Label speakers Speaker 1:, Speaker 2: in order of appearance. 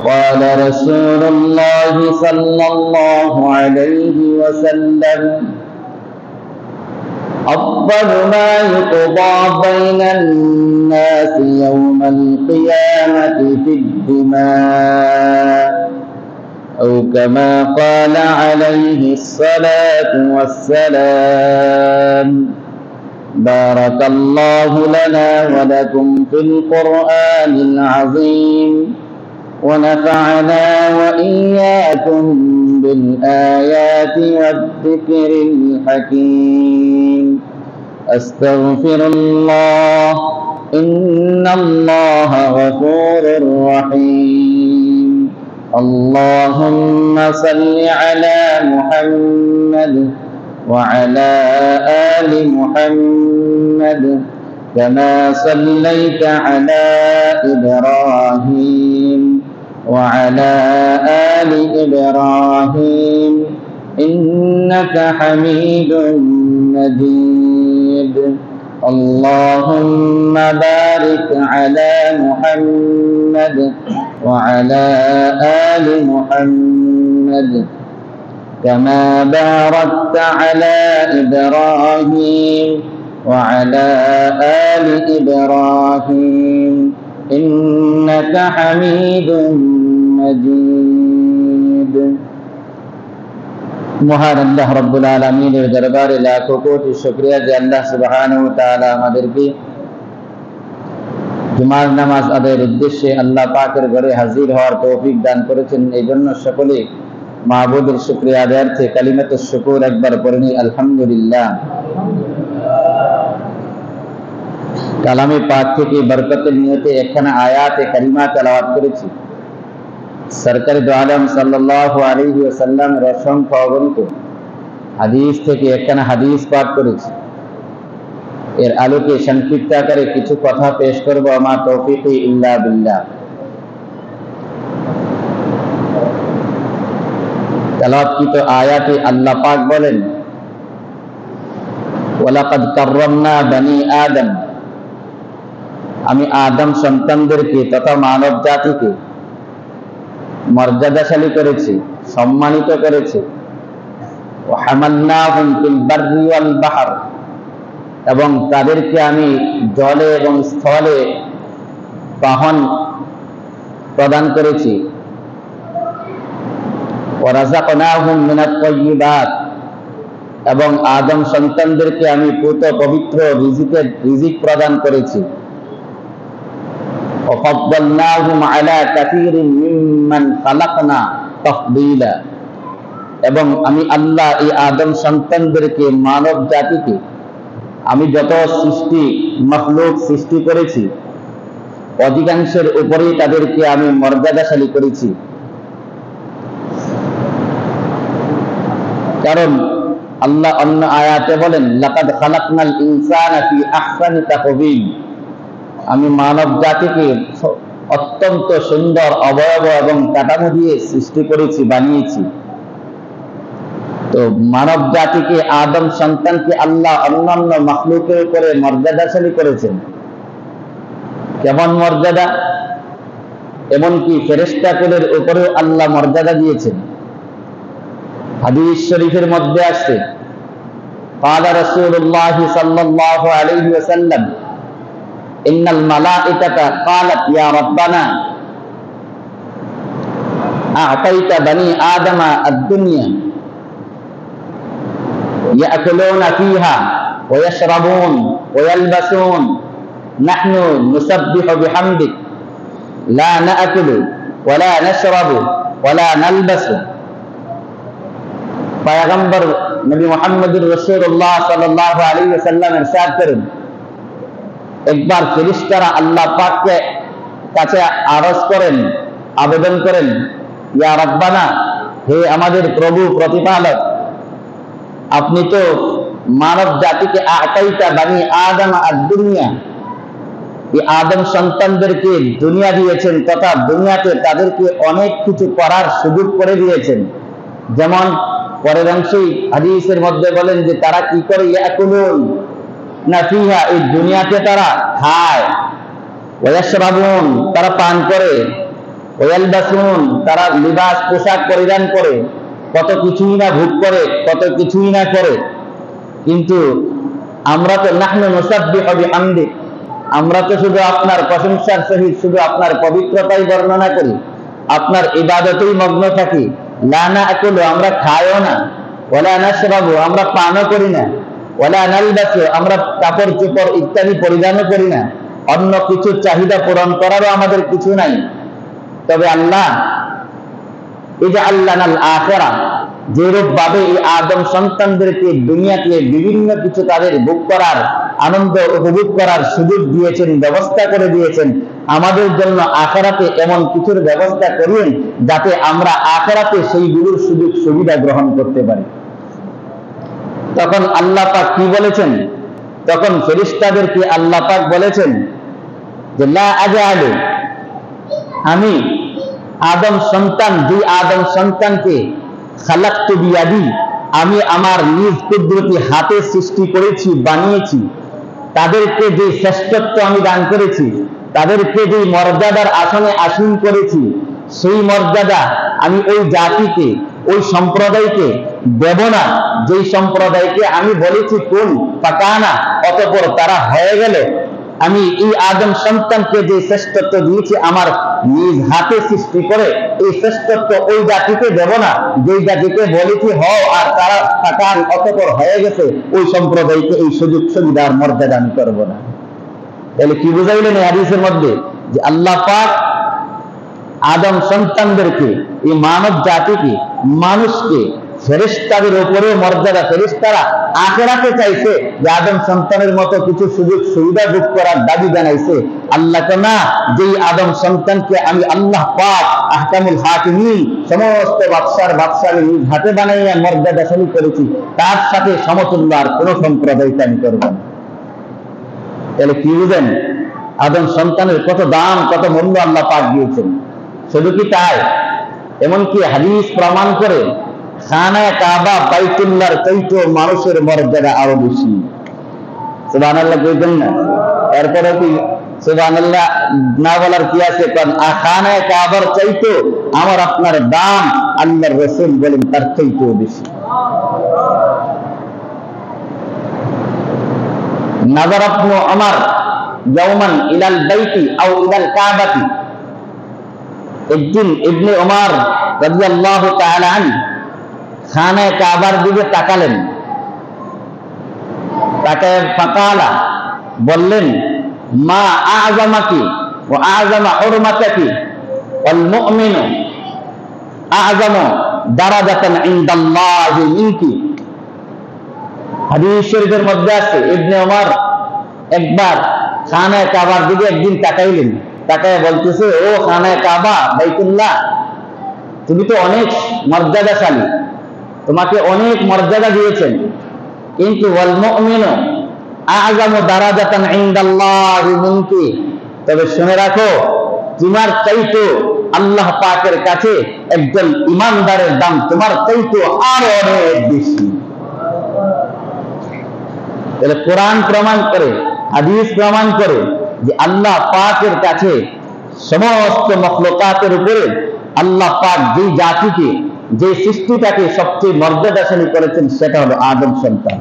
Speaker 1: وقال رسول الله صلى الله عليه وسلم أفضل ما يقضى بين الناس يوم القيامة في الدماء أو كما قال عليه الصلاة والسلام. بارك الله لنا ولكم في القرآن العظيم ونفعنا وإياكم بالآيات والذكر الحكيم. أستغفر الله إن الله غفور رحيم. اللهم صل على محمد وعلى آل محمد كما صليت على إبراهيم وعلى آل إبراهيم إنك حميد مجيد. اللهم بارك على محمد وعلى آل محمد كما باركت على إبراهيم وعلى آل إبراهيم إنك حميد مجيد. মহান আল্লাহ রাব্বুল আলামিনের দরবারে লাখো কোটি শুকরিয়া যে আল্লাহ সুবহানাহু ওয়া তাআলা আমাদেরকে জুমার নামাজ আদায়ের উদ্দেশ্যে আল্লাহ পাকের ঘরে হাজির হওয়ার তৌফিক দান করেছেন। এই জন্য সকলে মাহবুবের শুকরিয়া আদায়ার্থে কালিমাতুশ শুকর একবার পড়ে নিই আলহামদুলিল্লাহ। কালামে পাক থেকে বরকতের নিয়তে একখানা আয়াতে কারিমা তেলাওয়াত করেছি। সরকার দু আলম সাল্লাল্লাহু আলাইহি ওয়াসাল্লামের অসংখ্য অগণিত হাদিস থেকে একখানা হাদিস পাঠ করেছি। এর আলোকে সংক্ষিপ্ত আকারে কিছু কথা পেশ করব। আমার তৌফিক ইল্লা বিল্লাহ। তেলাওয়াতকৃত আয়াতে আল্লাহ পাক বলেন, ওয়ালাকাদ কাররামনা বনি আদম, আমি আদম সন্তানদেরকে তথা মানব জাতিকে মর্যাদাশালী করেছি, সম্মানিত করেছি। ওয়া হামালনাহুম ফিল বাররি ওয়াল বাহর, এবং তাদেরকে আমি জলে এবং স্থলে বাহন প্রদান করেছি। ওয়া রাযাকনাহুম মিনাত তাইয়্যিবাত, এবং আদম সন্তানদেরকে আমি পূত পবিত্র রিজিক প্রদান করেছি। وَفَضَّلْنَاهُمْ عَلَى كَثِيرٍ مِّمَّنْ خَلَقْنَا تَفْضِيلًا, এবং আমি আল্লাহ এই আদম সন্তানদেরকে মানব জাতিকে আমি যত সৃষ্টি মখলুক সৃষ্টি করেছি অধিকাংশের উপরেই তাদেরকে আমি মর্যাদাশালী করেছি। কারণ আল্লাহ অন্য আয়াতে বলেন, লাকাদ খালাকনাল ইনসানা ফি আহসানি তাকওয়িম, আমি মানব জাতিকে অত্যন্ত সুন্দর অবয়ব এবং কাঠামো দিয়ে সৃষ্টি করেছি, বানিয়েছি। তো মানব জাতিকে আদম সন্তানকে আল্লাহ অন্যান্য মাখলুকের উপরে মর্যাদাশালী করেছেন। কেমন মর্যাদা? এমনকি ফেরেশতাকুলের উপরেও আল্লাহ মর্যাদা দিয়েছেন। হাদিস শরীফের মধ্যে আছে, ক্বালা রাসূলুল্লাহ সাল্লাল্লাহু আলাইহি ওয়াসাল্লাম, ইন্নাল মালাইকাতা ক্বালাত ইয়া রাব্বানা আ'তাইতা বনি আদমা আদ-দুনিয়া ইয়াকুলুনা ফিহা ওয়া ইয়াশরাবুন ওয়া ইয়ালবাসুন, নাহনু নুসাব্বিহু বিহামদিক লা না'কুলু ওয়া লা নাশরাবু ওয়া লা নালবাসু। পয়গম্বর নবী মুহাম্মদুর রাসূলুল্লাহ সাল্লাল্লাহু আলাইহি ওয়াসাল্লাম ইরশাদ করেন, একবার ফেরেশতারা আল্লাহ পাকের কাছে আরজ করেন, আবেদন করেন, ইয়া রাব্বানা, হে আমাদের প্রভু প্রতিপালক, আপনি তো মানব জাতিকে আ'তাইতা বনি আদম আদ-দুনিয়া, এই আদম সন্তানদেরকে দুনিয়া দিয়েছেন, তথা দুনিয়াতে তাদেরকে অনেক কিছু করার সুযোগ করে দিয়েছেন। যেমন পরের অংশেই হাদিসের মধ্যে বলেন যে তারা কি করে, ইয়াকুলুন না ফিহা, এই দুনিয়াতে তারা খায়, ওয়া ইয়াশরাবুন, তারা পান করে, ওয়ালবাসুন, তারা লিবাস পোশাক পরিধান করে, কত কিছুই না ভোগ করে, কত কিছুই না করে। কিন্তু আমরা তো নাহনু নুসাব্বিহু বিহামদি, আমরা তো শুধু আপনার প্রশংসার সহিত শুধু আপনার পবিত্রতাই বর্ণনা করি, আপনার ইবাদতেই মগ্ন থাকি। লা নাকুলু, আমরা খাইও না, ওয়ালা নাশরাবু, আমরা পানও করি না, ওয়ালা নালবাসু, আমরা কাপড় চোপড় ইত্যাদি পরিধানও করি না, অন্য কিছু চাহিদা পূরণ করারও আমাদের কিছু নাই। তবে আল্লাহ ইজআল লানাল আখিরা, যেরূপ ভাবে এই আদম সন্তানদেরকে দুনিয়াতে বিভিন্ন কিছু তাদের ভোগ করার, আনন্দ উপভোগ করার সুযোগ দিয়েছেন, ব্যবস্থা করে দিয়েছেন, আমাদের জন্য আখিরাতে এমন কিছুর ব্যবস্থা করেন যাতে আমরা আখিরাতে সেইগুলোর সুযোগ সুবিধা গ্রহণ করতে পারি। তখন আল্লাহ পাক কি বলেছেন? তখন ফেরেশতাদেরকে আল্লাহ পাক বলেছেন যে লা আজআলু, আমি আদম সন্তান, দুই আদম সন্তানকে খালাকতু বিয়াদি, আমি আমার নিজ কুদরতি হাতে সৃষ্টি করেছি, বানিয়েছি। তাদেরকে যে শ্রেষ্ঠত্ব আমি দান করেছি, তাদেরকে যে মর্যাদার আসনে আসীন করেছি, সেই মর্যাদা আমি ওই জাতিকে, ওই সম্প্রদায়কে দেব না যেই সম্প্রদায়কে আমি বলেছি কোন ফাকানা, অতঃপর তারা হয়ে গেল। আমি এই আদম সন্তানকে যে শ্রেষ্ঠত্ব দিয়েছি আমার নিজ হাতে সৃষ্টি করে, এই শ্রেষ্ঠত্ব ওই জাতিকে দেব না যেই জাতিকে বলেছি হও, আর তারা ফাকান অতঃপর হয়ে গেছে, ওই সম্প্রদায়কে এই সুযোগ সুবিধার মর্যাদা আমি করবো না। তাহলে কি বুঝাইলেন এই হাদিসের মধ্যে? যে আল্লাহ পাক আদম সন্তানদেরকে, এই মানব জাতিকে, মানুষকে, ফেরেশতাদের উপরে মর্যাদা, ফেরেশতারা আখিরাতে চাইছে যে আদম সন্তানের মতো কিছু সুযোগ সুবিধা ভোগ করার দাবি জানাইছে। আল্লাহকে না, যেই আদম সন্তানকে আমি আল্লাহ পাক আহকামুল হাকিমিন, সমস্ত বাদশার বাদশা নিজ হাতে বানাইয়া মর্যাদাশালী করেছি, তার সাথে সমতুল্য আর কোন সম্প্রদায়কে আমি করব না। তাহলে কি বুঝেন আদম সন্তানের কত দাম, কত মূল্য আল্লাহ পাক দিয়েছেন। শুধু কি তাই, এমনকি হাদিস প্রমাণ করে খানায়ে কাবা বাইতুল্লাহর চাইতে মানুষের মর্যাদা আরো বেশি। সুবহানাল্লাহ কইতেন না? এরপরে কি সুবহানাল্লাহ না বলার কি আছে? কারণ খানায়ে কাবার চাইতে আমার আপনার দাম আল্লাহর রাসূল বলেন তার চাইতেও বেশি। নাযার ইবনে ওমর ইয়াওমান ইলাল বাইতি আও ইলাল কাবাতি, একদিন ইবনে ওমর রাদিয়াল্লাহু তাআলা আনহু খানায়ে কাবার দিকে তাকালেন, তাকায় ফাকালা, বললেন মা আ'যামাকি ওয়া আ'যামা হুরমাতাকি ওয়াল মুমিনু আ'যামু দারাজাতান ইনদাল্লাহি মিনকি। হাদিস শরীফের মধ্যে আছে ইবনে ওমর একবার খানায়ে কাবার দিকে একদিন তাকাইলেন, তাকায় বলতেছে, ও খানায়ে কাবা বাইতুল্লাহ, তুমি তো অনেক মর্যাদাশালী, তোমাকে অনেক মর্যাদা দিয়েছেন, কিন্তু ওয়াল মুমিনু আ'যামু দারাজাতান ইনদাল্লাহি মিনকি, তবে শুনে রাখো তোমার চাইতে আল্লাহ পাকের কাছে একজন ইমানদারের দাম তোমার চাইতে আরো অনেক বেশি। তাহলে কোরআন প্রমাণ করে, হাদিস প্রমাণ করে যে আল্লাহ পাকের কাছে সমস্ত মখলুকাতের উপরে আল্লাহ পাক যেই জাতিকে, যে সৃষ্টিটাকে সবচেয়ে মর্যাদাশালী করেছেন সেটা হলো আদম সন্তান।